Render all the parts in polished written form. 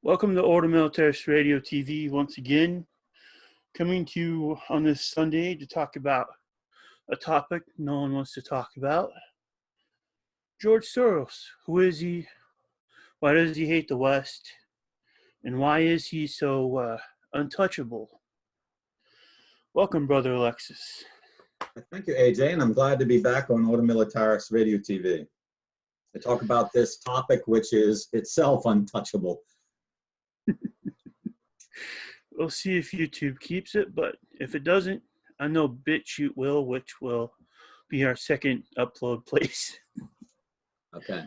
Welcome to Order Militaris Radio TV once again, coming to you on this Sunday to talk about a topic no one wants to talk about. George Soros. Who is he? Why does he hate the West? And why is he so untouchable? Welcome, Brother Alexis. Thank you, AJ, and I'm glad to be back on Order Militaris Radio TV to talk about this topic, which is itself untouchable. We'll see if YouTube keeps it, but if it doesn't, I know BitChute will, which will be our second upload place. Okay.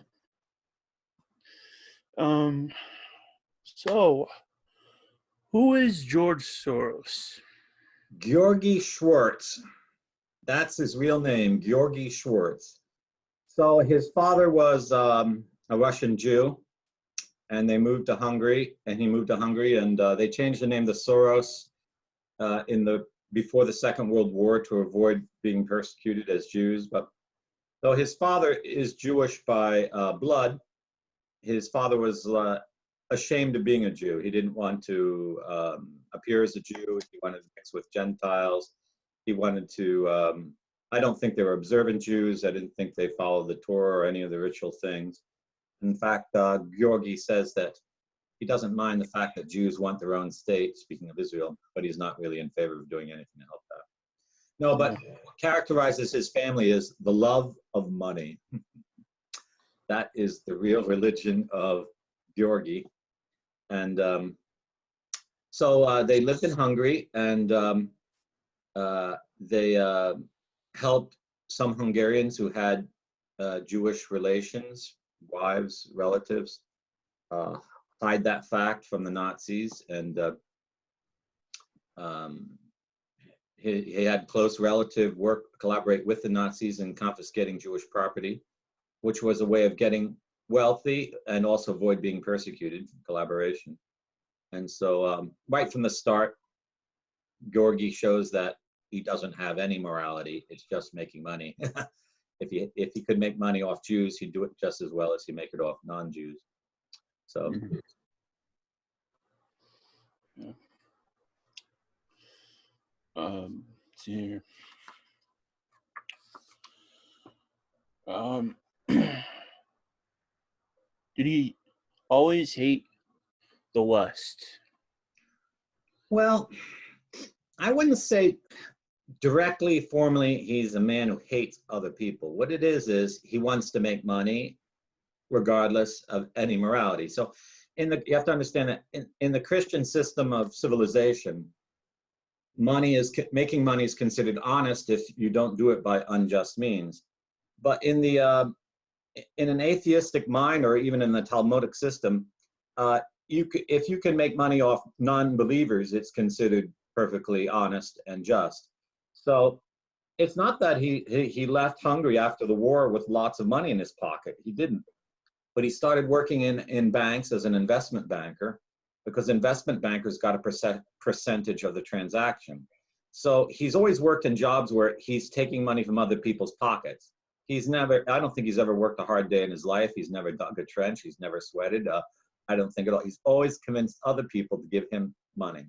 So, who is George Soros? Georgie Schwartz. That's his real name, Georgie Schwartz. So his father was a Russian Jew, and they moved to Hungary, and he moved to Hungary, and they changed the name to Soros before the Second World War to avoid being persecuted as Jews. But though his father is Jewish by blood, his father was ashamed of being a Jew. He didn't want to appear as a Jew. He wanted to mix with Gentiles. He wanted to, I don't think they were observant Jews. I didn't think they followed the Torah or any of the ritual things. In fact, Georgie says that he doesn't mind the fact that Jews want their own state, speaking of Israel, but he's not really in favor of doing anything to help that. No, but what characterizes his family is the love of money. That is the real religion of Georgie. And so they lived in Hungary, and they helped some Hungarians who had Jewish relations, wives, relatives, hide that fact from the Nazis. And he had close relative collaborate with the Nazis in confiscating Jewish property, which was a way of getting wealthy and also avoid being persecuted, collaboration. And so right from the start, Georgie shows that he doesn't have any morality. It's just making money. If he could make money off Jews, he'd do it just as well as he make it off non-Jews. So. Yeah. Let's see here. Did he always hate the West? Well, I wouldn't say directly, formally, he's a man who hates other people. What it is he wants to make money regardless of any morality. So you have to understand that in the Christian system of civilization, making money is considered honest if you don't do it by unjust means. But in an atheistic mind, or even in the Talmudic system, if you can make money off non-believers, it's considered perfectly honest and just. So it's not that he left Hungary after the war with lots of money in his pocket. He didn't. But he started working in banks as an investment banker, because investment bankers got a percentage of the transaction. So he's always worked in jobs where he's taking money from other people's pockets. I don't think he's ever worked a hard day in his life. He's never dug a trench. He's never sweated. I don't think at all. He's always convinced other people to give him money.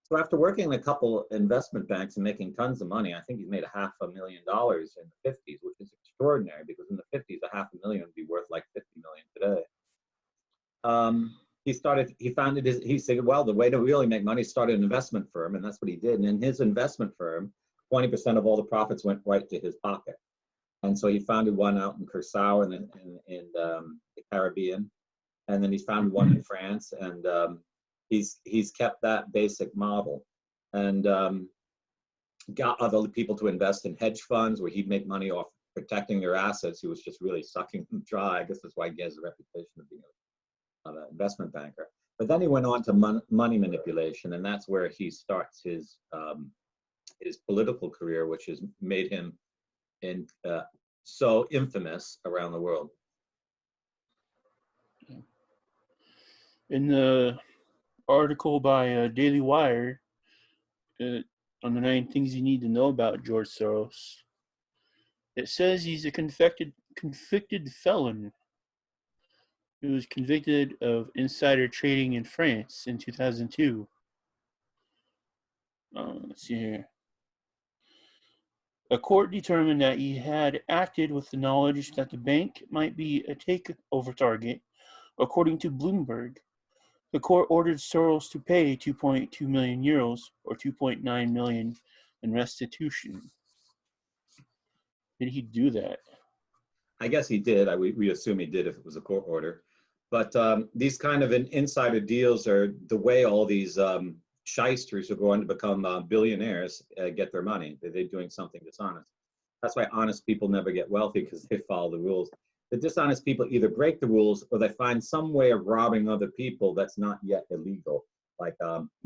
So after working in a couple investment banks and making tons of money, I think he's made $500,000 in the 50s, which is extraordinary, because in the 50s, $500,000 would be worth like $50 million today. He said, well, the way to really make money is start an investment firm, and that's what he did. And in his investment firm, 20% of all the profits went right to his pocket. And so he founded one out in Curacao in the Caribbean, and then he founded one in France, and he's kept that basic model, and got other people to invest in hedge funds where he'd make money off protecting their assets. He was just really sucking them dry. I guess that's why he has a reputation of being an investment banker. But then he went on to money manipulation, and that's where he starts his political career, which has made him so infamous around the world. In the article by Daily Wire on the 9 things you need to know about George Soros, it says he's a convicted felon He was convicted of insider trading in France in 2002. Let's see here. A court determined that he had acted with the knowledge that the bank might be a takeover target, according to Bloomberg. The court ordered Soros to pay 2.2 million euros, or 2.9 million, in restitution. Did he do that? I guess he did. We assume he did if it was a court order. But these kind of insider deals are the way all these shysters who go on to become billionaires get their money. They're doing something dishonest. That's why honest people never get wealthy, because they follow the rules. The dishonest people either break the rules or they find some way of robbing other people that's not yet illegal, like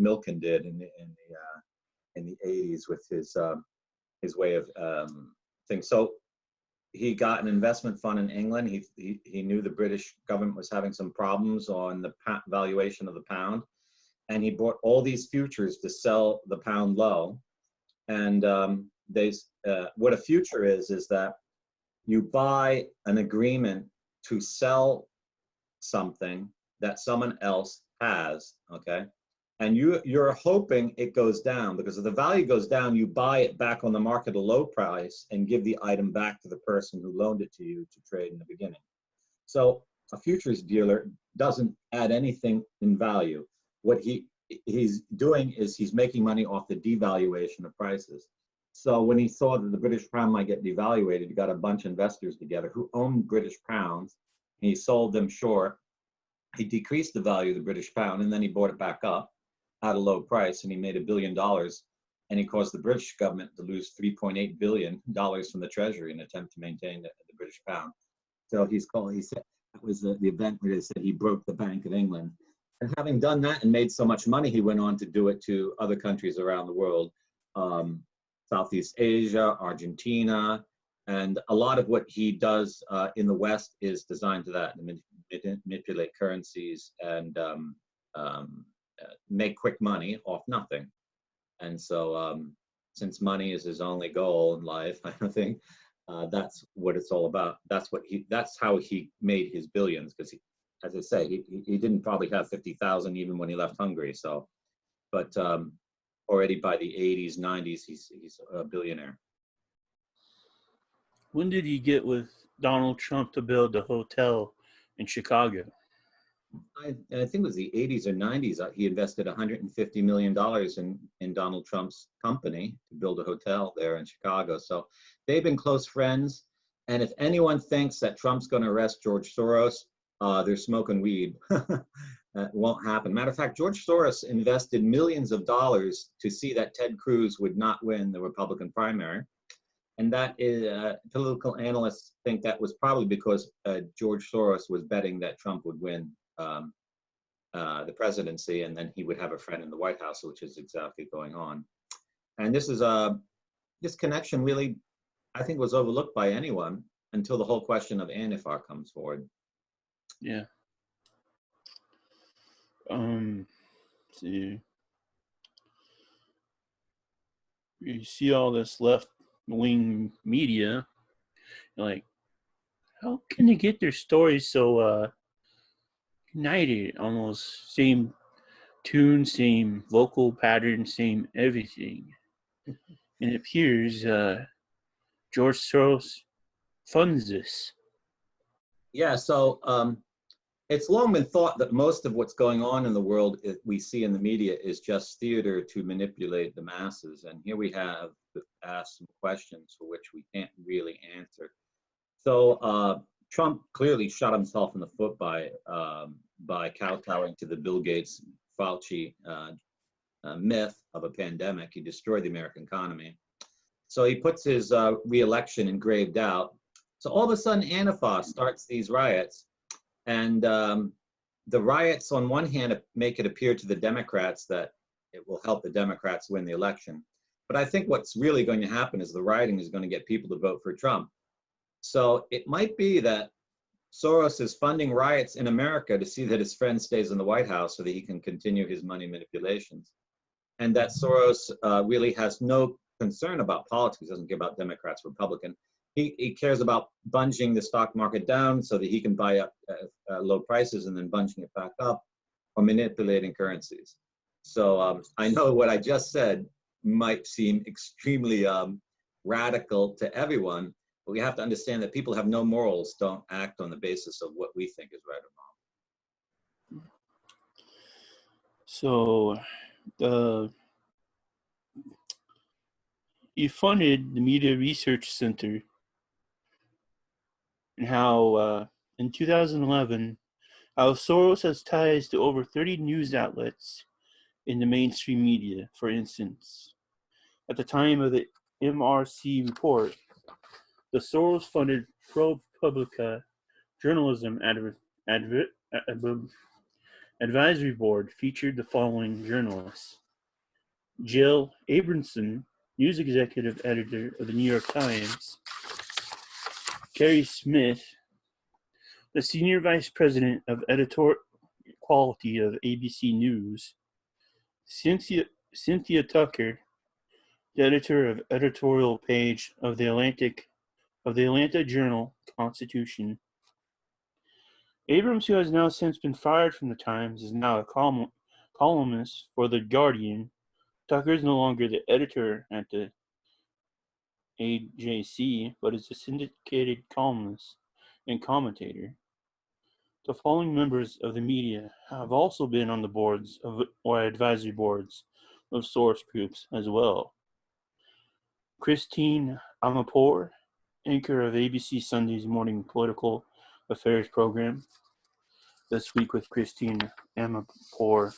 Milken did in the 80s with his way of things. So he got an investment fund in England. He knew the British government was having some problems on the valuation of the pound, and he bought all these futures to sell the pound low. And what a future is that you buy an agreement to sell something that someone else has, okay? And you're hoping it goes down, because if the value goes down, you buy it back on the market at a low price and give the item back to the person who loaned it to you to trade in the beginning. So a futures dealer doesn't add anything in value. What he's doing is he's making money off the devaluation of prices. So when he saw that the British pound might get devaluated, he got a bunch of investors together who owned British pounds. He sold them short. He decreased the value of the British pound, and then he bought it back up at a low price, and he made $1 billion. And he caused the British government to lose $3.8 billion from the Treasury in an attempt to maintain the British pound. So he said that was the event where they said he broke the Bank of England. And having done that and made so much money, he went on to do it to other countries around the world. Southeast Asia, Argentina, and a lot of what he does in the West is designed to that, manipulate currencies and make quick money off nothing. And so since money is his only goal in life, I think that's what it's all about. That's how he made his billions, because as I say, he didn't probably have 50,000 even when he left Hungary. So, but already by the 80s, 90s, he's a billionaire. When did he get with Donald Trump to build the hotel in Chicago? I think it was the 80s or 90s. He invested $150 million in Donald Trump's company to build a hotel there in Chicago. So they've been close friends. And if anyone thinks that Trump's going to arrest George Soros, they're smoking weed. That won't happen. Matter of fact, George Soros invested millions of dollars to see that Ted Cruz would not win the Republican primary. And that is, political analysts think that was probably because George Soros was betting that Trump would win the presidency, and then he would have a friend in the White House, which is exactly going on. And this connection really, I think, was overlooked by anyone until the whole question of Antifa comes forward. Yeah. Let's see. You see all this left-wing media, like, how can they get their stories so united, almost same tune, same vocal pattern, same everything? And it appears George Soros funds this. Yeah, so it's long been thought that most of what's going on in the world we see in the media is just theater to manipulate the masses. And here we have asked some questions for which we can't really answer. So Trump clearly shot himself in the foot by kowtowing to the Bill Gates, Fauci myth of a pandemic. He destroyed the American economy. So he puts his re-election in grave doubt. So all of a sudden, Antifa starts these riots. And the riots, on one hand, make it appear to the Democrats that it will help the Democrats win the election. But I think what's really going to happen is the rioting is going to get people to vote for Trump. So it might be that Soros is funding riots in America to see that his friend stays in the White House so that he can continue his money manipulations. And that Soros really has no concern about politics, doesn't care about Democrats, Republican. he cares about bunging the stock market down so that he can buy up low prices and then bunging it back up, or manipulating currencies. So I know what I just said might seem extremely radical to everyone, but we have to understand that people have no morals, don't act on the basis of what we think is right or wrong. So, you funded the Media Research Center, and how in 2011, how Soros has ties to over 30 news outlets in the mainstream media. For instance, at the time of the MRC report, the Soros-funded ProPublica journalism advisory board featured the following journalists: Jill Abramson, news executive editor of the New York Times; Carrie Smith, the senior vice president of editorial quality of ABC News; Cynthia Tucker, the editor of editorial page of the Atlanta Journal-Constitution. Abrams, who has now since been fired from the Times, is now a columnist for The Guardian. Tucker is no longer the editor at the AJC, but is a syndicated columnist and commentator. The following members of the media have also been on the boards of or advisory boards of source groups as well: Christine Amanpour, anchor of ABC Sunday's morning political affairs program, This Week with Christine Amanpour,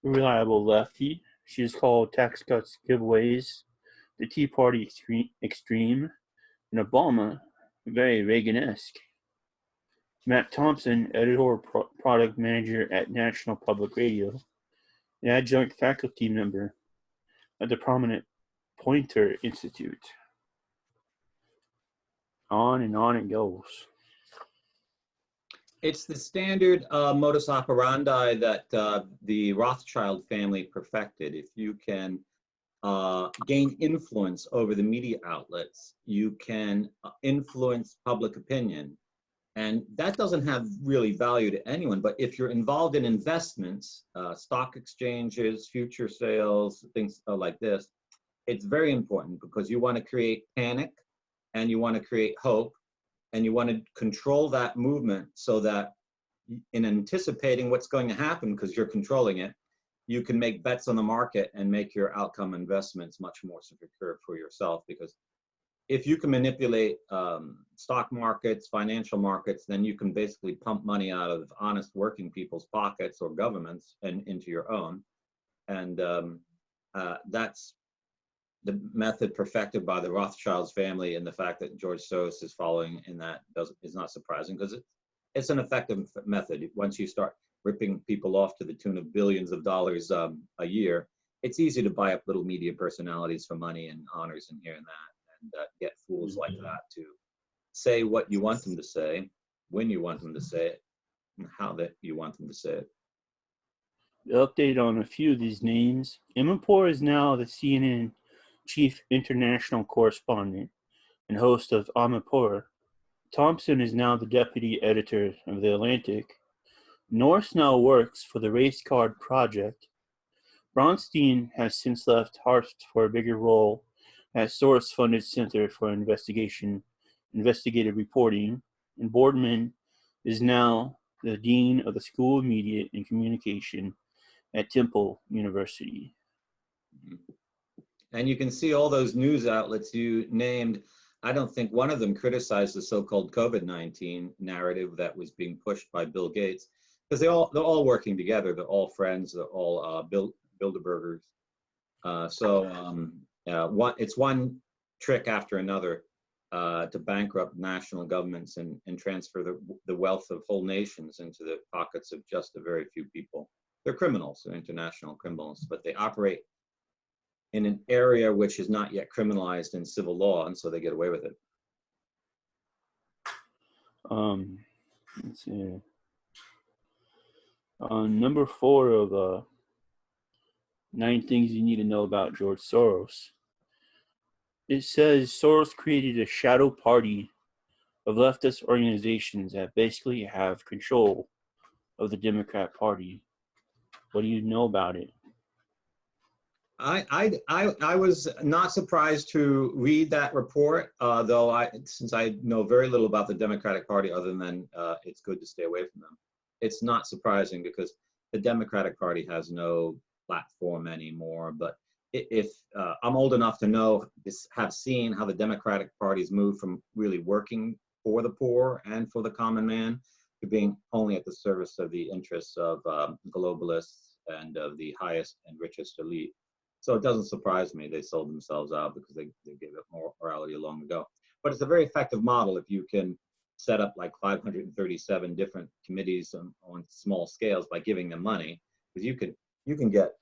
reliable lefty. She is called Tax Cuts Giveaways, the Tea Party Extreme, and Obama, very Reagan-esque. Matt Thompson, editor product manager at National Public Radio, an adjunct faculty member at the prominent Poynter Institute. On it goes. It's the standard modus operandi that the Rothschild family perfected. If you can gain influence over the media outlets, you can influence public opinion. And that doesn't have really value to anyone. But if you're involved in investments, stock exchanges, future sales, things like this, it's very important because you want to create panic and you want to create hope and you want to control that movement so that in anticipating what's going to happen, because you're controlling it, you can make bets on the market and make your outcome investments much more secure for yourself. Because if you can manipulate stock markets, financial markets, then you can basically pump money out of honest working people's pockets or governments and into your own. And that's the method perfected by the Rothschilds family, and the fact that George Soros is following in that is not surprising, because it's an effective method. Once you start ripping people off to the tune of billions of dollars a year, it's easy to buy up little media personalities for money and honors and here and that, and get fools like that to say what you want them to say, when you want them to say it, and how that you want them to say it. The update on a few of these names: Amanpour is now the CNN chief international correspondent and host of Amanpour. Thompson is now the deputy editor of The Atlantic. Norris now works for the Race Card Project. Bronstein has since left Harvard for a bigger role at Soros-funded Center for Investigative Reporting, and Boardman is now the dean of the School of Media and Communication at Temple University. And you can see all those news outlets you named. I don't think one of them criticized the so-called COVID-19 narrative that was being pushed by Bill Gates, because they're all working together. They're all friends. They're all Bilderbergers. It's one trick after another to bankrupt national governments and transfer the wealth of whole nations into the pockets of just a very few people. They're criminals, they're international criminals, but they operate in an area which is not yet criminalized in civil law, and so they get away with it. Let's see. Number 4 of 9 things you need to know about George Soros. it says Soros created a shadow party of leftist organizations that basically have control of the Democrat Party. What do you know about it? I was not surprised to read that report, though since I know very little about the Democratic Party other than it's good to stay away from them. It's not surprising because the Democratic Party has no platform anymore. But if I'm old enough to have seen how the Democratic Party's moved from really working for the poor and for the common man to being only at the service of the interests of globalists and of the highest and richest elite. So it doesn't surprise me they sold themselves out because they gave up morality long ago. But it's a very effective model if you can set up like 537 different committees on small scales by giving them money. Because you can get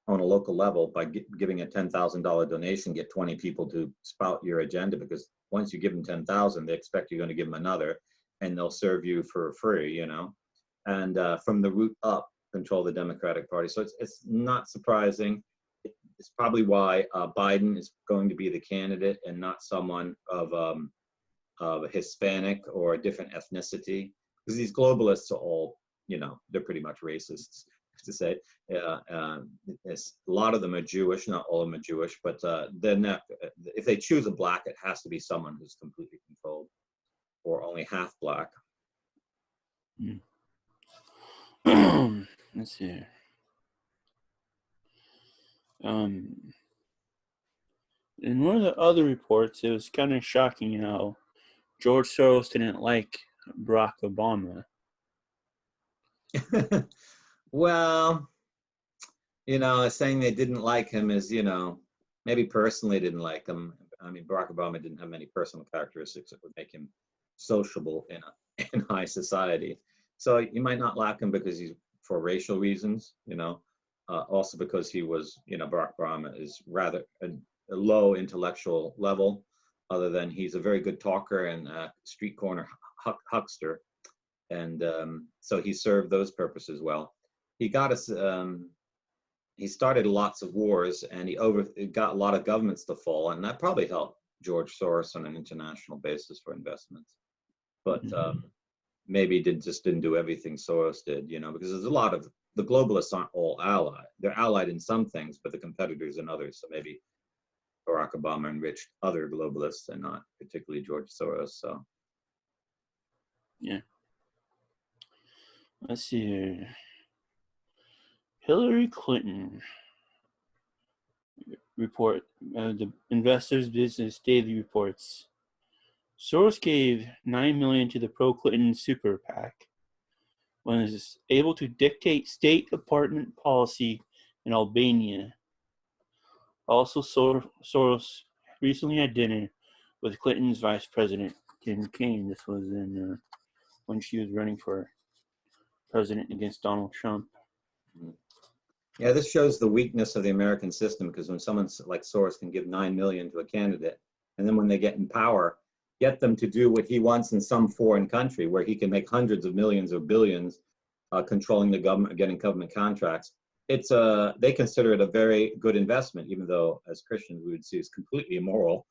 on a local level by giving a $10,000 donation, get 20 people to spout your agenda, because once you give them 10,000, they expect you're going to give them another, and they'll serve you for free, you know. And from the root up, control the Democratic Party. So it's not surprising. It's probably why Biden is going to be the candidate and not someone of a Hispanic or a different ethnicity, because these globalists are all, you know, they're pretty much racists, to say. A lot of them are Jewish, not all of them are Jewish, but they're not, if they choose a black, it has to be someone who's completely controlled or only half black. Let's see. In one of the other reports, it was kind of shocking how George Soros didn't like Barack Obama. Well, you know, saying they didn't like him is, you know, maybe personally didn't like him. I mean, Barack Obama didn't have many personal characteristics that would make him sociable in high society. So you might not like him because he's for racial reasons, you know, also because he was, you know, Barack Obama is rather a low intellectual level, other than he's a very good talker and a street corner huckster. And so he served those purposes well. He got us, he started lots of wars, and he got a lot of governments to fall, and that probably helped George Soros on an international basis for investments. But maybe just didn't do everything Soros did, you know, because there's a lot of, the globalists aren't all allied. They're allied in some things, but the competitors in others. So maybe Barack Obama enriched other globalists and not particularly George Soros. So yeah. Let's see here. Hillary Clinton report, the Investors Business Daily reports. Soros gave $9 million to the pro-Clinton super PAC when it was able to dictate state apartment policy in Albania. Also, Soros recently had dinner with Clinton's vice president, Tim McCain. This was in when she was running for president against Donald Trump. yeah, this shows the weakness of the American system, because when someone like Soros can give $9 million to a candidate, and then when they get in power, get them to do what he wants in some foreign country where he can make hundreds of millions or billions controlling the government, getting government contracts. It's they consider it a very good investment, even though as Christians we would see it's completely immoral.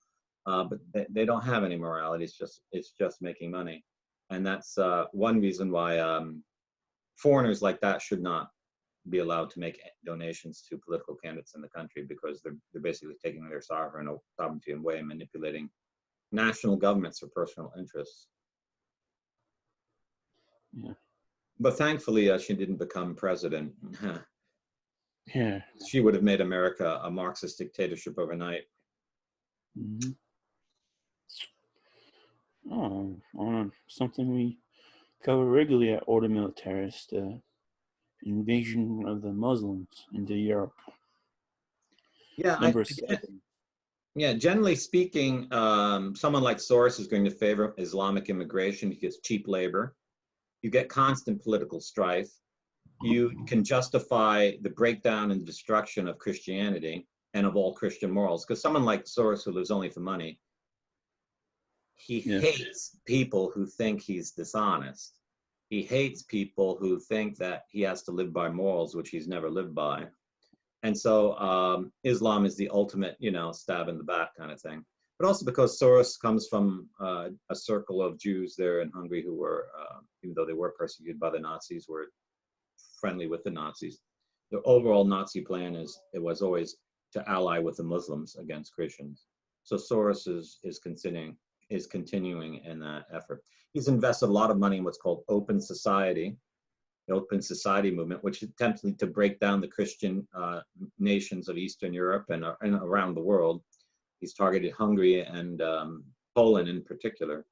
But they don't have any morality. It's just making money, and that's one reason why foreigners like that should not be allowed to make donations to political candidates in the country, because they're basically taking their sovereignty away and manipulating national governments for personal interests. Yeah. But thankfully, she didn't become president. Yeah. She would have made America a Marxist dictatorship overnight. Mm-hmm. Oh, on something we cover regularly at Order Militaris, the invasion of the Muslims into Europe. Yeah, Number 7. Yeah, generally speaking, someone like Soros is going to favor Islamic immigration. He gets cheap labor. You get constant political strife. You can justify the breakdown and destruction of Christianity and of all Christian morals. Because someone like Soros, who lives only for money, he hates people who think he's dishonest. He hates people who think that he has to live by morals, which he's never lived by. And so Islam is the ultimate, you know, stab in the back kind of thing. but also because Soros comes from a circle of Jews there in Hungary who were, even though they were persecuted by the Nazis, were friendly with the Nazis. The overall Nazi plan it was always to ally with the Muslims against Christians. So Soros is continuing in that effort. He's invested a lot of money in what's called open society, the open society movement, which attempts to break down the Christian nations of Eastern Europe and around the world. He's targeted Hungary and Poland in particular.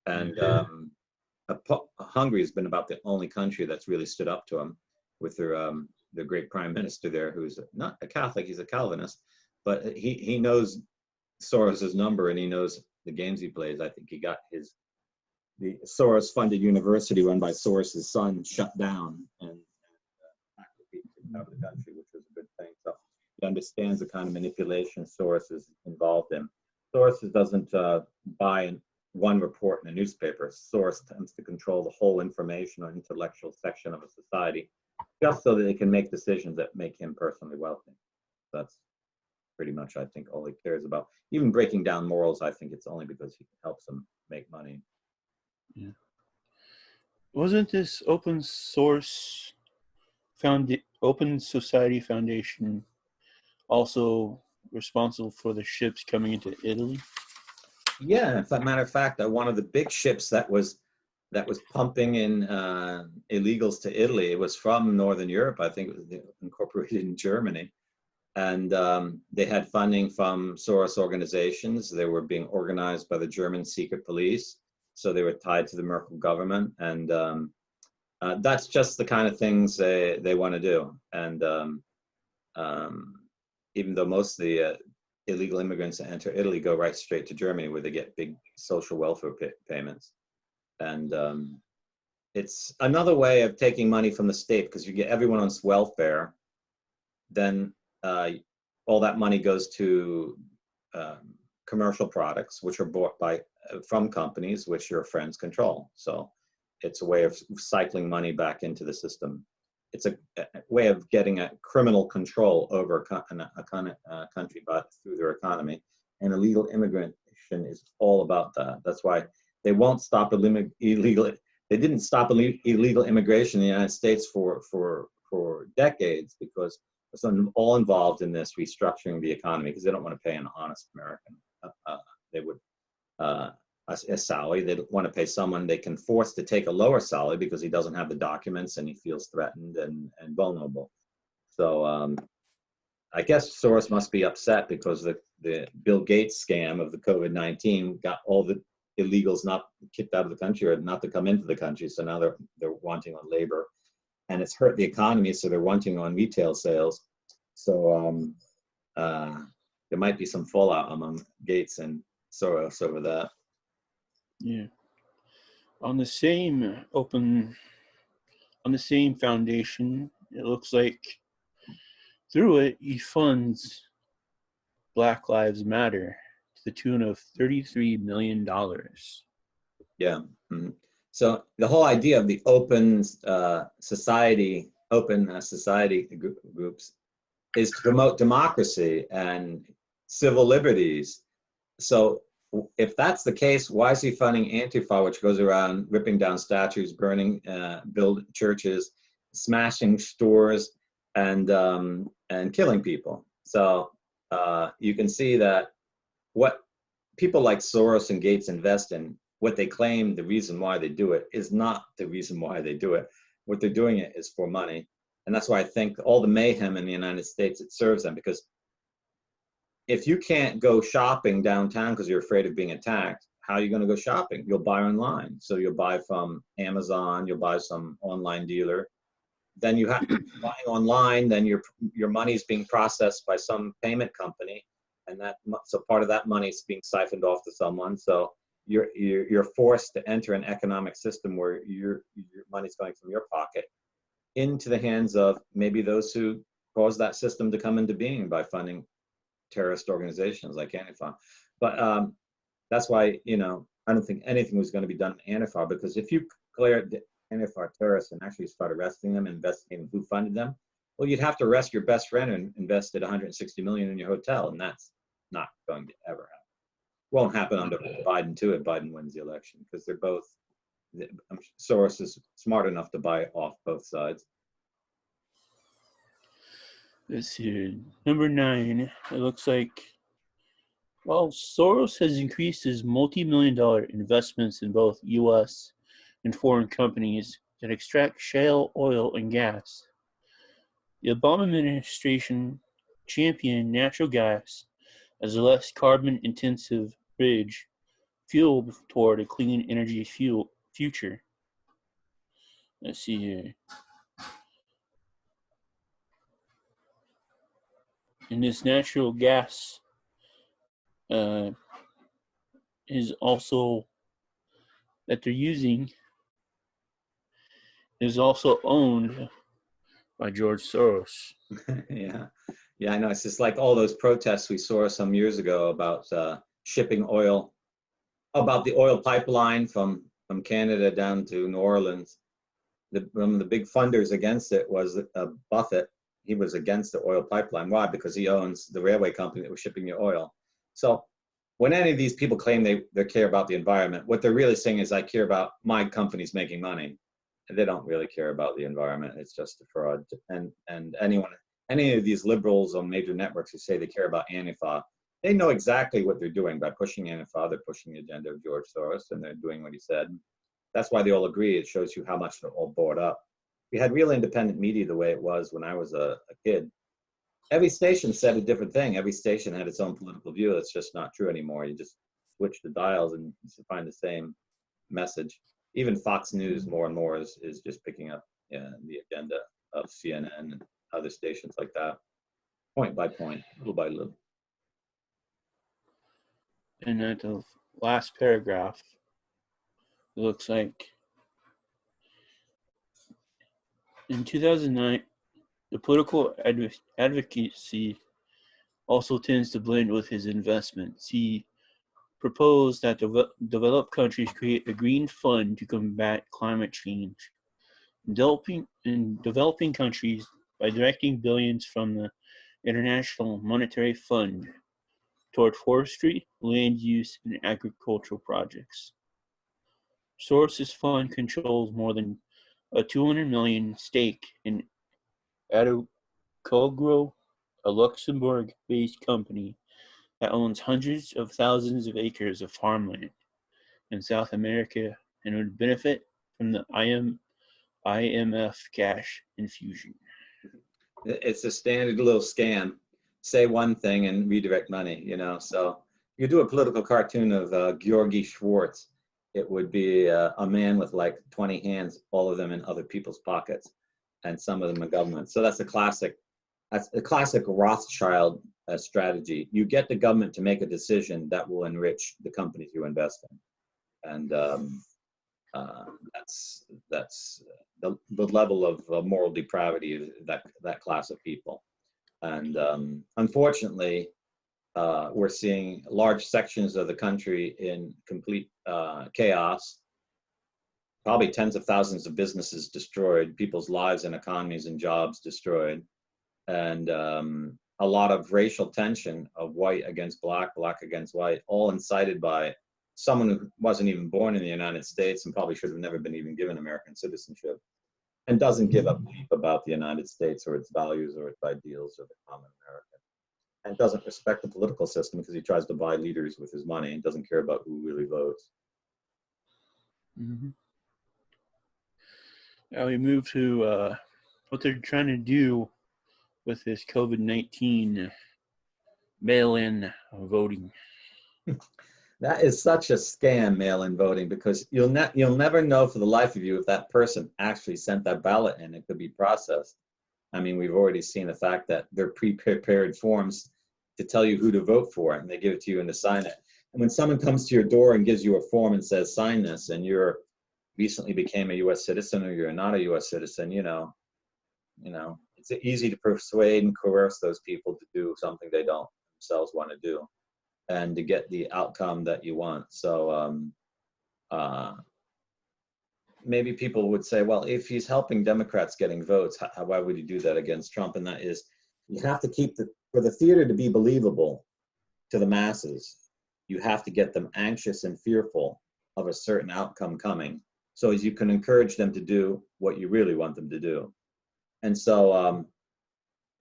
And Hungary has been about the only country that's really stood up to him, with their great prime minister there, who's not a Catholic, he's a Calvinist, but he knows Soros's number and he knows the games he plays. I think he got the Soros-funded university run by Soros's son shut down and faculty kicked out of the country, which was a good thing. So he understands the kind of manipulation Soros is involved in. Soros doesn't buy one report in a newspaper. Soros tends to control the whole information or intellectual section of a society, just so that they can make decisions that make him personally wealthy. That's pretty much, I think, all he cares about. Even breaking down morals, I think it's only because he helps them make money. Yeah. Wasn't this open society foundation also responsible for the ships coming into Italy? Yeah, as a matter of fact, one of the big ships that was pumping in illegals to Italy, it was from Northern Europe. I think it was incorporated in Germany. And they had funding from Soros organizations. They were being organized by the German secret police. So they were tied to the Merkel government. And that's just the kind of things they want to do. And even though most of the illegal immigrants that enter Italy go right straight to Germany, where they get big social welfare payments. And it's another way of taking money from the state, because you get everyone on welfare, then all that money goes to commercial products, which are bought from companies which your friends control. So it's a way of cycling money back into the system. It's a way of getting a criminal control over a country through their economy. And illegal immigration is all about that. That's why they won't stop illegal. They didn't stop illegal immigration in the United States for decades, because it's all involved in this restructuring the economy, because they don't want to pay an honest American. They would a salary. They want to pay someone they can force to take a lower salary because he doesn't have the documents and he feels threatened and vulnerable. So I guess Soros must be upset because the Bill Gates scam of the COVID-19 got all the illegals not kicked out of the country or not to come into the country. So now they're wanting on labor, and it's hurt the economy. So they're wanting on retail sales. So there might be some fallout among Gates and Soros over that. Yeah. On the same foundation, it looks like through it, he funds Black Lives Matter to the tune of $33 million. Yeah. Mm-hmm. So the whole idea of the open society groups is to promote democracy and civil liberties. So if that's the case, why is he funding Antifa, which goes around ripping down statues, burning, build churches, smashing stores, and killing people? So you can see that what people like Soros and Gates invest in, what they claim the reason why they do it, is not the reason why they do it. What they're doing it is for money. And that's why I think all the mayhem in the United States, it serves them, because if you can't go shopping downtown because you're afraid of being attacked, how are you going to go shopping? You'll buy online. So you'll buy from Amazon, you'll buy some online dealer. Then you have to buy online, then your money is being processed by some payment company, and so part of that money is being siphoned off to someone. So you're forced to enter an economic system where your money's going from your pocket into the hands of maybe those who caused that system to come into being by funding terrorist organizations like Antifa. But that's why, I don't think anything was going to be done in Antifa, because if you declared Antifa terrorists and actually start arresting them, investigating who funded them, well, you'd have to arrest your best friend and invested $160 million in your hotel, and that's not going to ever happen. Won't happen under Biden too if Biden wins the election, because they're both, Soros is smart enough to buy off both sides. Let's see. Number 9. It looks like, well, Soros has increased his multi-million-dollar investments in both U.S. and foreign companies that extract shale oil and gas. The Obama administration championed natural gas as a less carbon-intensive bridge fuel toward a clean energy future. Let's see here. And this natural gas is also that they're using is also owned by George Soros. Yeah, I know. It's just like all those protests we saw some years ago about shipping oil, about the oil pipeline from Canada down to New Orleans. One of the big funders against it was Buffett. He was against the oil pipeline. Why? Because he owns the railway company that was shipping your oil. So when any of these people claim they care about the environment, what they're really saying is, I care about my company's making money. And they don't really care about the environment. It's just a fraud. And any of these liberals on major networks who say they care about Antifa, they know exactly what they're doing by pushing Antifa. They're pushing the agenda of George Soros, and they're doing what he said. That's why they all agree. It shows you how much they're all bought up. We had real independent media the way it was when I was a kid. Every station said a different thing. Every station had its own political view. That's just not true anymore. You just switch the dials and you find the same message. Even Fox News more and more is just picking up the agenda of CNN and other stations like that, point by point, little by little. And at the last paragraph, it looks like in 2009, the political advocacy also tends to blend with his investments. He proposed that developed countries create a green fund to combat climate change. In developing countries, by directing billions from the International Monetary Fund toward forestry, land use, and agricultural projects. Soros' fund controls more than a $200 million stake in Adocogro, a Luxembourg-based company that owns hundreds of thousands of acres of farmland in South America and would benefit from the IMF cash infusion. It's a standard little scam. Say one thing and redirect money, So you do a political cartoon of Georgie Schwartz, it would be a man with like 20 hands, all of them in other people's pockets, and some of them in government. So that's a classic Rothschild strategy. You get the government to make a decision that will enrich the companies you invest in, and that's the level of moral depravity of that class of people. And unfortunately, we're seeing large sections of the country in complete chaos, probably tens of thousands of businesses destroyed, people's lives and economies and jobs destroyed, and a lot of racial tension of white against black, black against white, all incited by someone who wasn't even born in the United States and probably should have never been even given American citizenship, and doesn't give a bleep about the United States or its values or its ideals or the common American, and doesn't respect the political system because he tries to buy leaders with his money and doesn't care about who really votes. Mm-hmm. Now we move to what they're trying to do with this COVID-19 mail-in voting. That is such a scam, mail-in voting, because you'll never know for the life of you if that person actually sent that ballot in. It could be processed. I mean, we've already seen the fact that they're pre-prepared forms to tell you who to vote for, and they give it to you and to sign it. And when someone comes to your door and gives you a form and says, sign this, and you're recently became a U.S. citizen or you're not a U.S. citizen, it's easy to persuade and coerce those people to do something they don't themselves want to do, and to get the outcome that you want. So maybe people would say, well, if he's helping Democrats getting votes, why would he do that against Trump? And that is, you have to keep for the theater to be believable to the masses, you have to get them anxious and fearful of a certain outcome coming, so as you can encourage them to do what you really want them to do. And so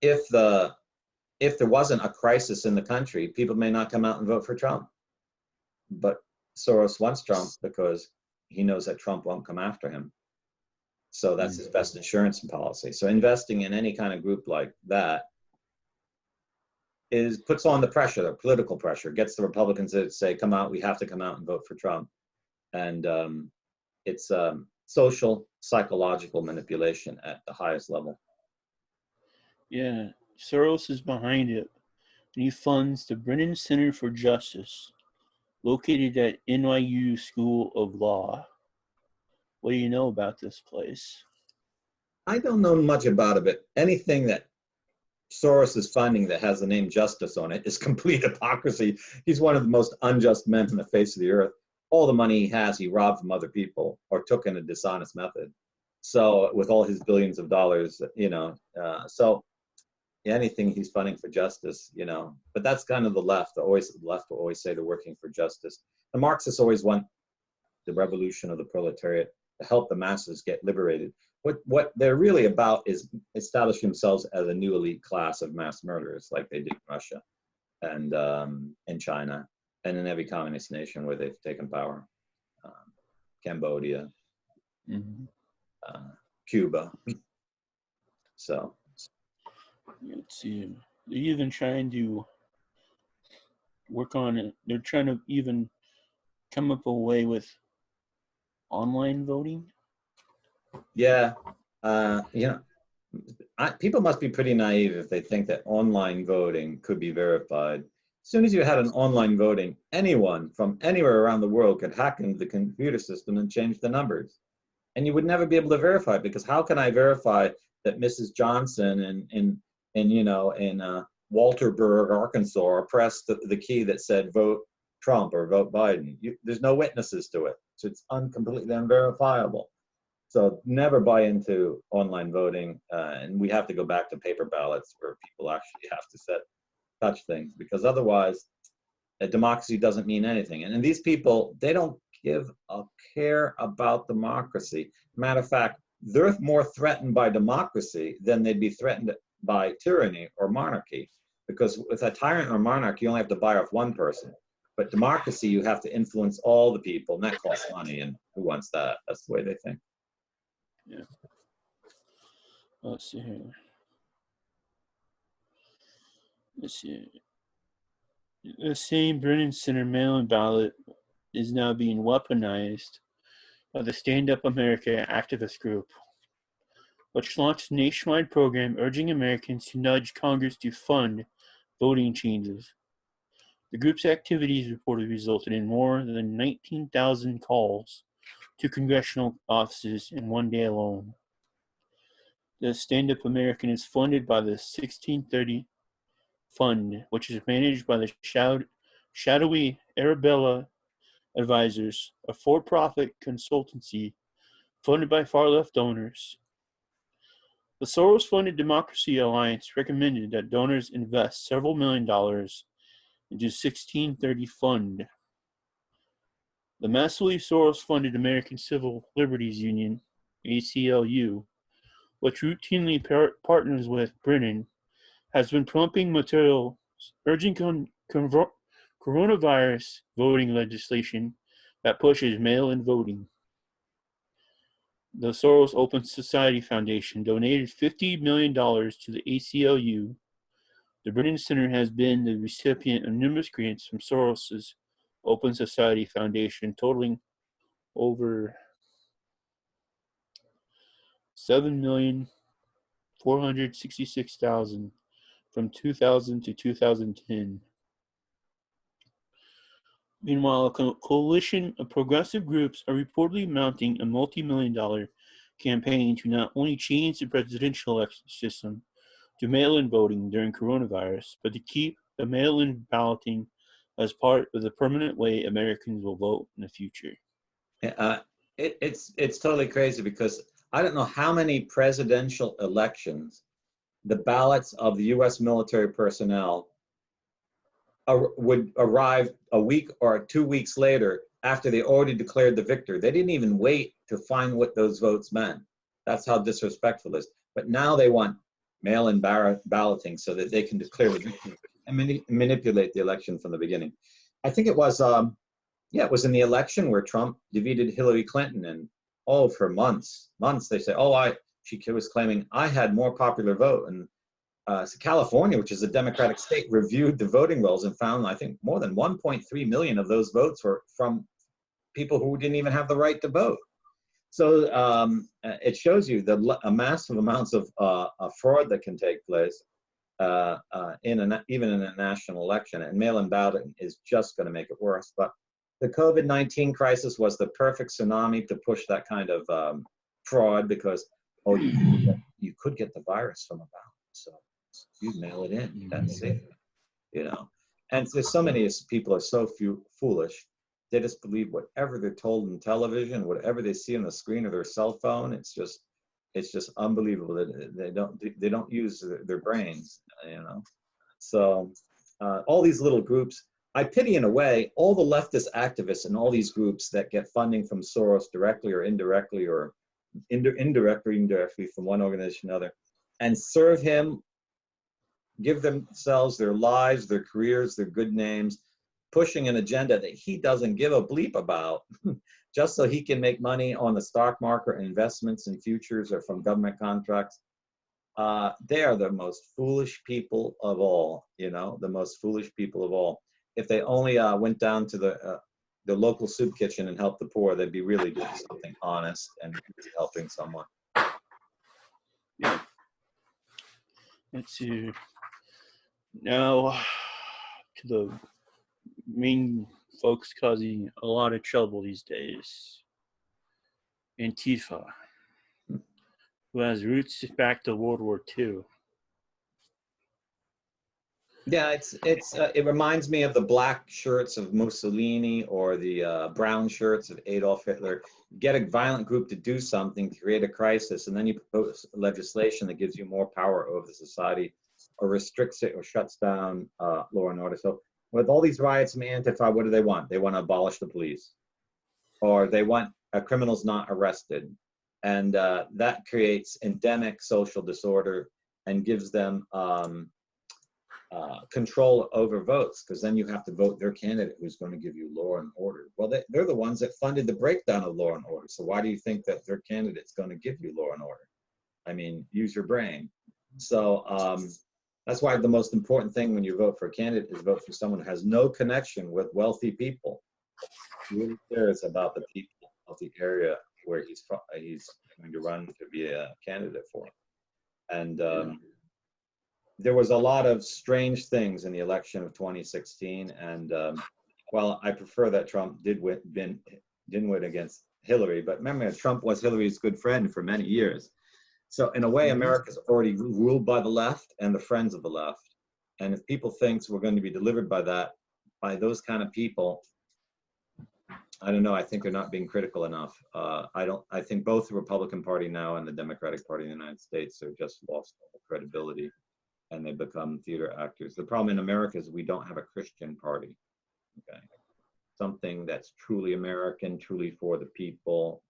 if there wasn't a crisis in the country, people may not come out and vote for Trump. But Soros wants Trump because he knows that Trump won't come after him. So that's his best insurance policy. So investing in any kind of group like that puts on the pressure, the political pressure, gets the Republicans to say, come out, we have to come out and vote for Trump. And it's social, psychological manipulation at the highest level. Yeah, Soros is behind it, and he funds the Brennan Center for Justice, located at NYU School of Law. What do you know about this place? I don't know much about it, but anything that Soros is funding that has the name justice on it is complete hypocrisy. He's one of the most unjust men on the face of the earth. All the money he has, he robbed from other people or took in a dishonest method. So with all his billions of dollars, so anything he's funding for justice, but that's kind of the left. The left will always say they're working for justice. The Marxists always want the revolution of the proletariat to help the masses get liberated. What they're really about is establishing themselves as a new elite class of mass murderers, like they did in Russia and in China and in every communist nation where they've taken power. Cambodia, Cuba. So let's see. They're even trying to work on it. They're trying to even come up a way with online voting. Yeah, people must be pretty naive if they think that online voting could be verified. As soon as you had an online voting, anyone from anywhere around the world could hack into the computer system and change the numbers. And you would never be able to verify it, because how can I verify that Mrs. Johnson in Walterburg, Arkansas, pressed the key that said vote Trump or vote Biden? There's no witnesses to it. So it's completely unverifiable. So never buy into online voting, and we have to go back to paper ballots where people actually have to touch things, because otherwise a democracy doesn't mean anything. And these people, they don't give a care about democracy. Matter of fact, they're more threatened by democracy than they'd be threatened by tyranny or monarchy, because with a tyrant or monarch, you only have to buy off one person. But democracy, you have to influence all the people, and that costs money, and who wants that? That's the way they think. Yeah. Let's see here. Let's see. The same Brennan Center mail-in ballot is now being weaponized by the Stand Up America activist group, which launched a nationwide program urging Americans to nudge Congress to fund voting changes. The group's activities reportedly resulted in more than 19,000 calls to congressional offices in one day alone. The Stand Up American is funded by the 1630 Fund, which is managed by the shadowy Arabella Advisors, a for-profit consultancy funded by far-left donors. The Soros-funded Democracy Alliance recommended that donors invest several $million into 1630 Fund. The massively Soros-funded American Civil Liberties Union, ACLU, which routinely partners with Brennan, has been pumping material urging coronavirus voting legislation that pushes mail-in voting. The Soros Open Society Foundation donated $50 million to the ACLU. The Brennan Center has been the recipient of numerous grants from Soros's Open Society Foundation, totaling over $7,466,000 from 2000 to 2010. Meanwhile, a coalition of progressive groups are reportedly mounting a multi-million-dollar campaign to not only change the presidential election system to mail-in voting during coronavirus, but to keep the mail-in balloting as part of the permanent way Americans will vote in the future. It's totally crazy, because I don't know how many presidential elections the ballots of the U.S. military personnel would arrive a week or 2 weeks later after they already declared the victor. They didn't even wait to find what those votes meant. That's how disrespectful it is. But now they want mail-in balloting so that they can declare the victor and manipulate the election from the beginning. I think it was, it was in the election where Trump defeated Hillary Clinton, and for months they say, she was claiming I had more popular vote. And California, which is a Democratic state, reviewed the voting rolls and found, I think, more than 1.3 million of those votes were from people who didn't even have the right to vote. So it shows you the massive amounts of fraud that can take place even in a national election, and mail-in balloting is just going to make it worse. But the COVID-19 crisis was the perfect tsunami to push that kind of fraud, because you could get the virus from a ballot, so you mail it in. That's safe, And there's so many people are so foolish. They just believe whatever they're told on television, whatever they see on the screen of their cell phone. It's just unbelievable that they don't use their brains, So all these little groups, I pity in a way all the leftist activists and all these groups that get funding from Soros directly or indirectly, or indirectly from one organization to another, and serve him, give themselves, their lives, their careers, their good names, pushing an agenda that he doesn't give a bleep about, just so he can make money on the stock market, investments in futures, or from government contracts. They are the most foolish people of all, the most foolish people of all. If they only went down to the local soup kitchen and helped the poor, they'd be really doing something honest and really helping someone. Yeah. Let's see. Now, to the main folks causing a lot of trouble these days. Antifa, who has roots back to World War II. Yeah, it reminds me of the black shirts of Mussolini, or the brown shirts of Adolf Hitler. Get a violent group to do something, to create a crisis, and then you propose legislation that gives you more power over the society, or restricts it, or shuts down law and order. So with all these riots from Antifa, what do they want? They want to abolish the police, or they want criminals not arrested. And that creates endemic social disorder and gives them control over votes, because then you have to vote their candidate who's going to give you law and order. Well, they're the ones that funded the breakdown of law and order. So why do you think that their candidate's going to give you law and order? I mean, use your brain. So that's why the most important thing when you vote for a candidate is vote for someone who has no connection with wealthy people. He really cares about the people of the area where he's going to run to be a candidate for. And there was a lot of strange things in the election of 2016, and while I prefer that Trump didn't win against Hillary, but remember, Trump was Hillary's good friend for many years. So in a way, America's already ruled by the left and the friends of the left. And if people think we're going to be delivered by those kind of people, I don't know. I think they're not being critical enough. I think both the Republican Party now and the Democratic Party in the United States are just lost all credibility, and they become theater actors. The problem in America is we don't have a Christian party, okay? Something that's truly American, truly for the people,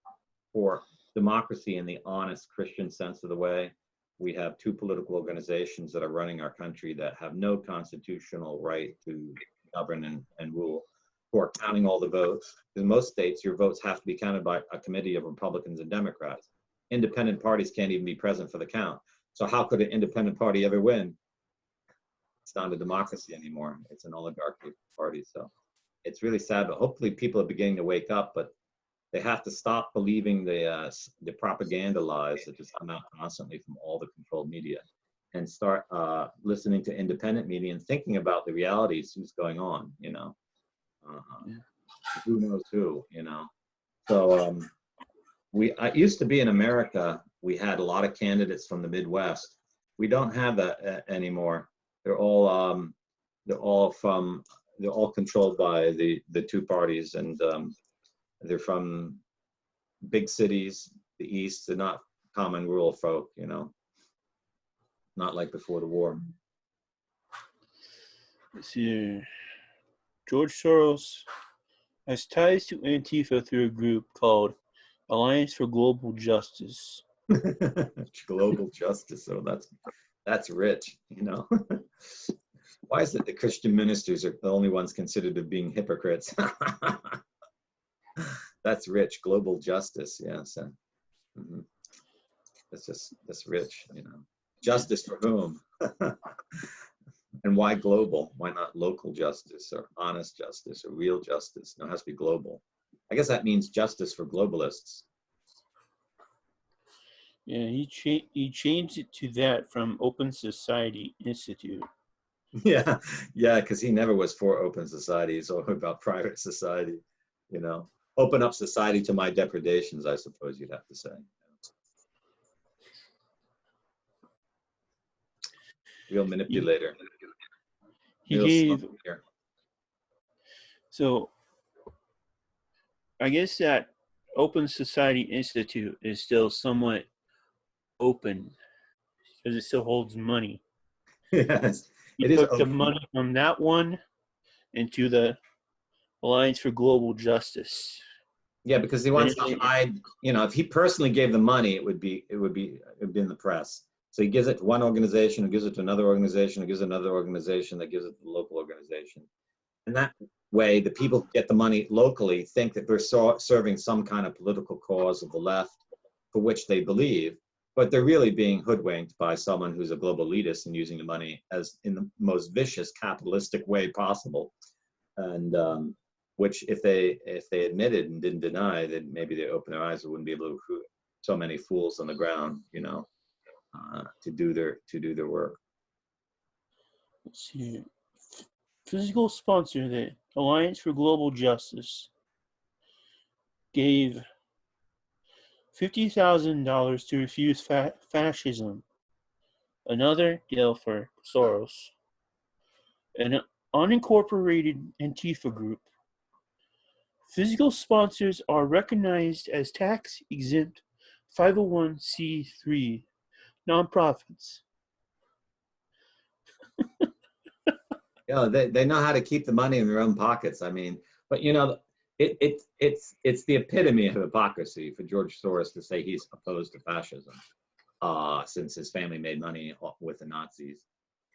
for democracy in the honest Christian sense of the way. We have two political organizations that are running our country that have no constitutional right to govern and rule, who are counting all the votes. In most states, your votes have to be counted by a committee of Republicans and Democrats. Independent parties can't even be present for the count. So how could an independent party ever win? It's not a democracy anymore. It's an oligarchy party. So it's really sad, but hopefully people are beginning to wake up, but they have to stop believing the propaganda lies that just come out constantly from all the controlled media, and start listening to independent media and thinking about the realities, who's going on, who knows who, So I used to be in America, we had a lot of candidates from the Midwest. We don't have that anymore. They're all controlled by the two parties, and they're from big cities, the East. They're not common rural folk, not like before the war. Let's see. George Soros has ties to Antifa through a group called Alliance for Global Justice. Global justice. So that's rich, you know. Why is it the Christian ministers are the only ones considered of being hypocrites? That's rich. Global justice. Yeah. So that's rich, you know. Justice for whom? And why global? Why not local justice or honest justice or real justice? No, it has to be global. I guess that means justice for globalists. Yeah, he changed it to that from Open Society Institute. Yeah, because he never was for open society. He's all about private society, you know. Open up society to my depredations, I suppose you'd have to say. Real manipulator. He Real gave, here. so I guess that Open Society Institute is still somewhat open because it still holds money. Yes, He it is took the open. money from that one into the Alliance for Global Justice. Yeah, because he wants to hide, you know, if he personally gave the money, it would be in the press. So he gives it to one organization, who gives it to another organization, who gives it to another organization, that gives it to the local organization. And that way, the people who get the money locally think that they're serving some kind of political cause of the left for which they believe, but they're really being hoodwinked by someone who's a global elitist and using the money as in the most vicious capitalistic way possible. And which if they admitted and didn't deny, then maybe they open their eyes and wouldn't be able to recruit so many fools on the ground, you know, to do their work. Let's see. Physical sponsor, the Alliance for Global Justice, gave $50,000 to refuse fascism. Another deal for Soros. An unincorporated Antifa group. Physical sponsors are recognized as tax-exempt 501c3 nonprofits. Yeah, they know how to keep the money in their own pockets. I mean, but you know, it's the epitome of hypocrisy for George Soros to say he's opposed to fascism, since his family made money with the Nazis,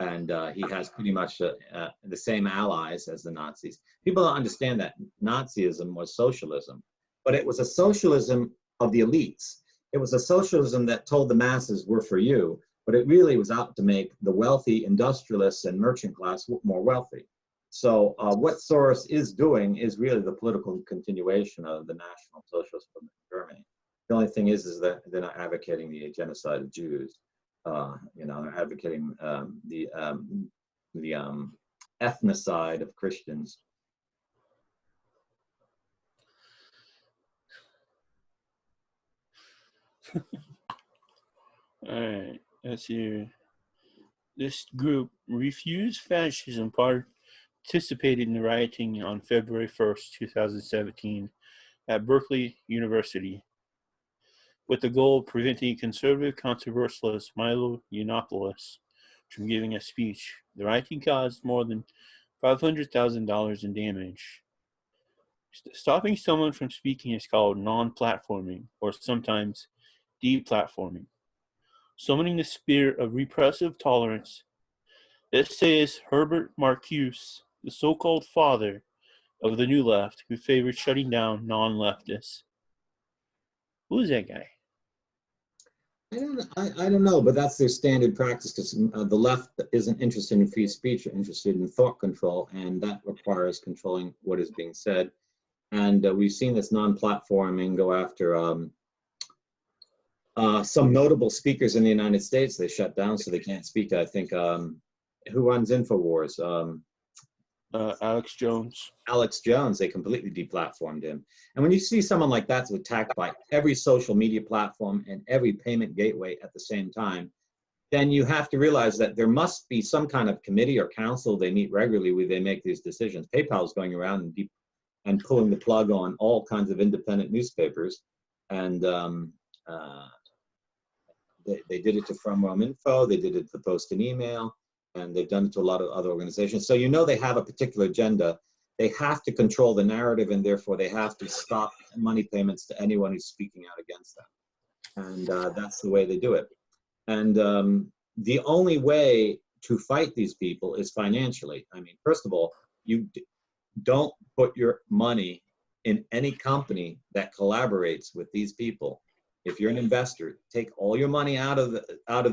and he has pretty much the same allies as the Nazis. People don't understand that Nazism was socialism, but it was a socialism of the elites. It was a socialism that told the masses, "We're for you," but it really was out to make the wealthy industrialists and merchant class more wealthy. So what Soros is doing is really the political continuation of the National Socialist movement in Germany. The only thing is that they're not advocating the genocide of Jews. You know, they're advocating the ethnocide of Christians. All right, let's see. This group refused fascism, participated in the rioting on February 1st, 2017 at Berkeley University with the goal of preventing conservative controversialist Milo Yiannopoulos from giving a speech. The rioting caused more than $500,000 in damage. Stopping someone from speaking is called non-platforming, or sometimes deplatforming. Summoning the spirit of repressive tolerance. This says Herbert Marcuse, the so-called father of the New Left, who favored shutting down non-leftists. Who is that guy? I don't know, but that's their standard practice because the left isn't interested in free speech, they're interested in thought control, and that requires controlling what is being said. And we've seen this non-platforming go after some notable speakers in the United States. They shut down so they can't speak. I think, who runs InfoWars? Alex Jones. Alex Jones, they completely deplatformed him. And when you see someone like that's attacked by every social media platform and every payment gateway at the same time, then you have to realize that there must be some kind of committee or council they meet regularly where they make these decisions. PayPal is going around and pulling the plug on all kinds of independent newspapers. And they did it to From Rome Info, they did it to Post and Email, and they've done it to a lot of other organizations. So you know they have a particular agenda, they have to control the narrative, and therefore they have to stop money payments to anyone who's speaking out against them. And that's the way they do it. And the only way to fight these people is financially. I mean, first of all, you don't put your money in any company that collaborates with these people. If you're an investor, take all your money out of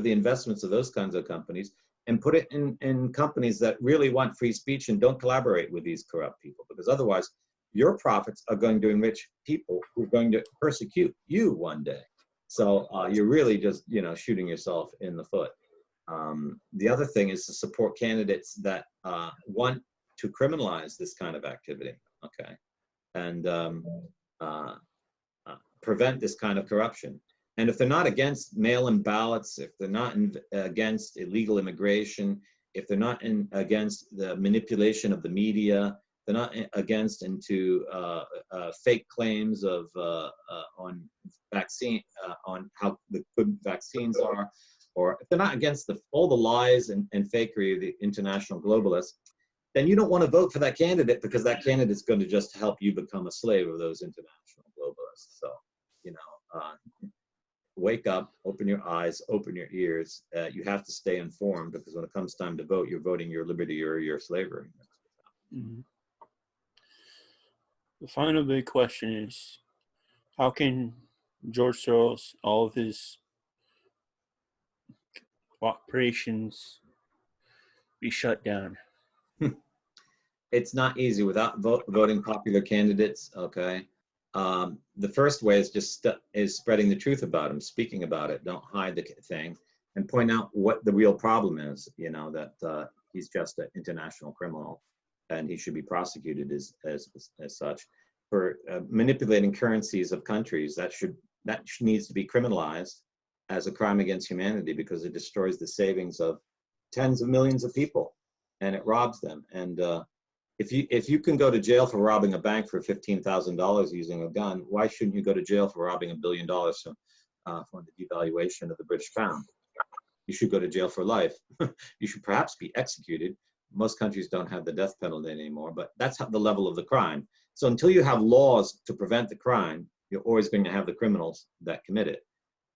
the investments of those kinds of companies and put it in companies that really want free speech and don't collaborate with these corrupt people, because otherwise your profits are going to enrich people who are going to persecute you one day. So you're really just, shooting yourself in the foot. The other thing is to support candidates that want to criminalize this kind of activity, okay, and prevent this kind of corruption. And if they're not against mail-in ballots, if they're not against illegal immigration, if they're not against the manipulation of the media, they're not against into fake claims of on vaccine, on how the good vaccines are, or if they're not against all the lies and fakery of the international globalists, then you don't want to vote for that candidate, because that candidate is going to just help you become a slave of those international globalists. So, wake up, open your eyes, open your ears. You have to stay informed, because when it comes time to vote, you're voting your liberty or your slavery. Mm-hmm. The final big question is, how can George Soros, all of his operations, be shut down? It's not easy without voting popular candidates, okay? The first way is just spreading the truth about them, speaking about it. Don't hide the thing, and point out what the real problem is, that he's just an international criminal and he should be prosecuted as such. For manipulating currencies of countries, that needs to be criminalized as a crime against humanity, because it destroys the savings of tens of millions of people and it robs them. And if you can go to jail for robbing a bank for $15,000 using a gun, why shouldn't you go to jail for robbing $1 billion from the devaluation of the British pound? You should go to jail for life. You should perhaps be executed. Most countries don't have the death penalty anymore, but that's the level of the crime. So until you have laws to prevent the crime, you're always going to have the criminals that commit it.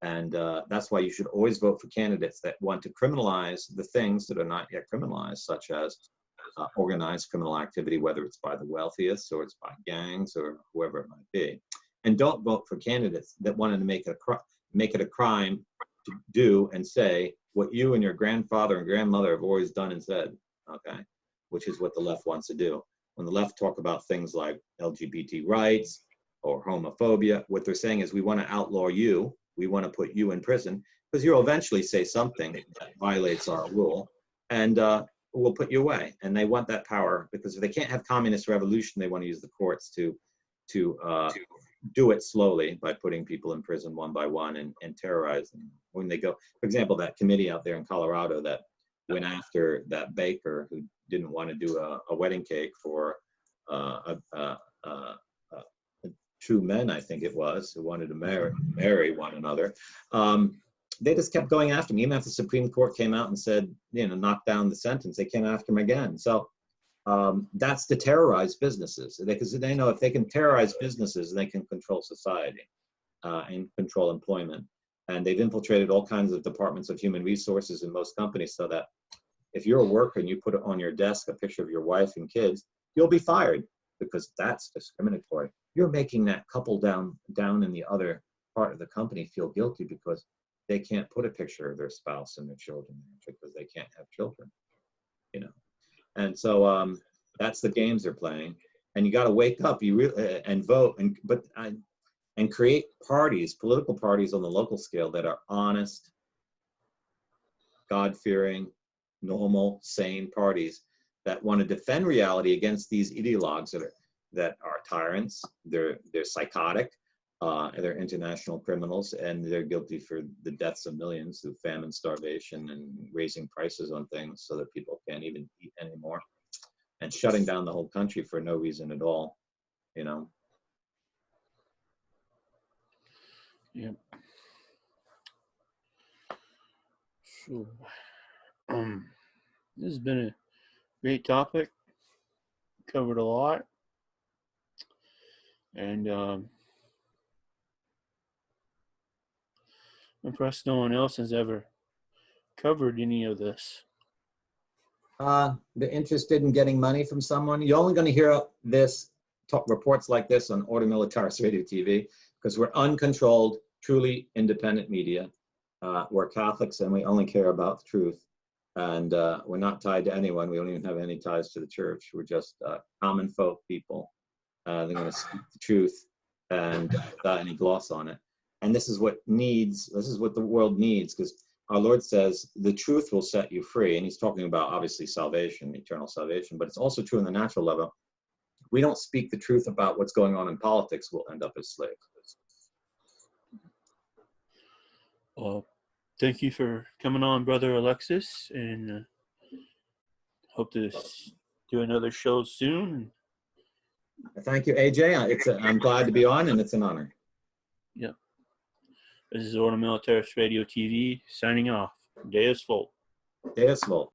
And that's why you should always vote for candidates that want to criminalize the things that are not yet criminalized, such as organized criminal activity, whether it's by the wealthiest or it's by gangs or whoever it might be. And don't vote for candidates that wanted to make it a crime to do and say what you and your grandfather and grandmother have always done and said, okay, which is what the left wants to do. When the left talk about things like LGBT rights or homophobia, what they're saying is, we want to outlaw you, we want to put you in prison, because you'll eventually say something that violates our rule, and we'll put you away. And they want that power, because if they can't have communist revolution, they want to use the courts to do it slowly by putting people in prison one by one and terrorize them. When they go, for example, that committee out there in Colorado that went after that baker who didn't want to do a wedding cake for two men, I think it was, who wanted to marry one another. They just kept going after him. Even after the Supreme Court came out and said, knocked down the sentence, they came after him again. So that's to terrorize businesses, because they know if they can terrorize businesses, they can control society and control employment. And they've infiltrated all kinds of departments of human resources in most companies, so that if you're a worker and you put on your desk a picture of your wife and kids, you'll be fired, because that's discriminatory. You're making that couple down in the other part of the company feel guilty because they can't put a picture of their spouse and their children because they can't have children, And so that's the games they're playing. And you got to wake up, and vote, and create parties, political parties on the local scale that are honest, God-fearing, normal, sane parties that want to defend reality against these ideologues that are tyrants. They're psychotic, they're international criminals, and they're guilty for the deaths of millions through famine, starvation, and raising prices on things so that people can't even eat anymore, and shutting down the whole country for no reason at all, Yeah. So, this has been a great topic. covered a lot. And impressed no one else has ever covered any of this. They're interested in getting money from someone. You're only going to hear this reports like this on Ordo Militaris Radio TV because we're uncontrolled, truly independent media. We're Catholics and we only care about the truth. And we're not tied to anyone. We don't even have any ties to the church. We're just common folk people. They're going to speak the truth and without any gloss on it. And this is what the world needs, because our Lord says the truth will set you free. And he's talking about obviously salvation, eternal salvation, but it's also true in the natural level. If we don't speak the truth about what's going on in politics, we'll end up as slaves. Well, thank you for coming on, Brother Alexis, and hope to do another show soon. Thank you, AJ. I'm glad to be on, and it's an honor. Yeah. This is Ordo Militaris Radio TV signing off. Deus Volt. Deus Volt.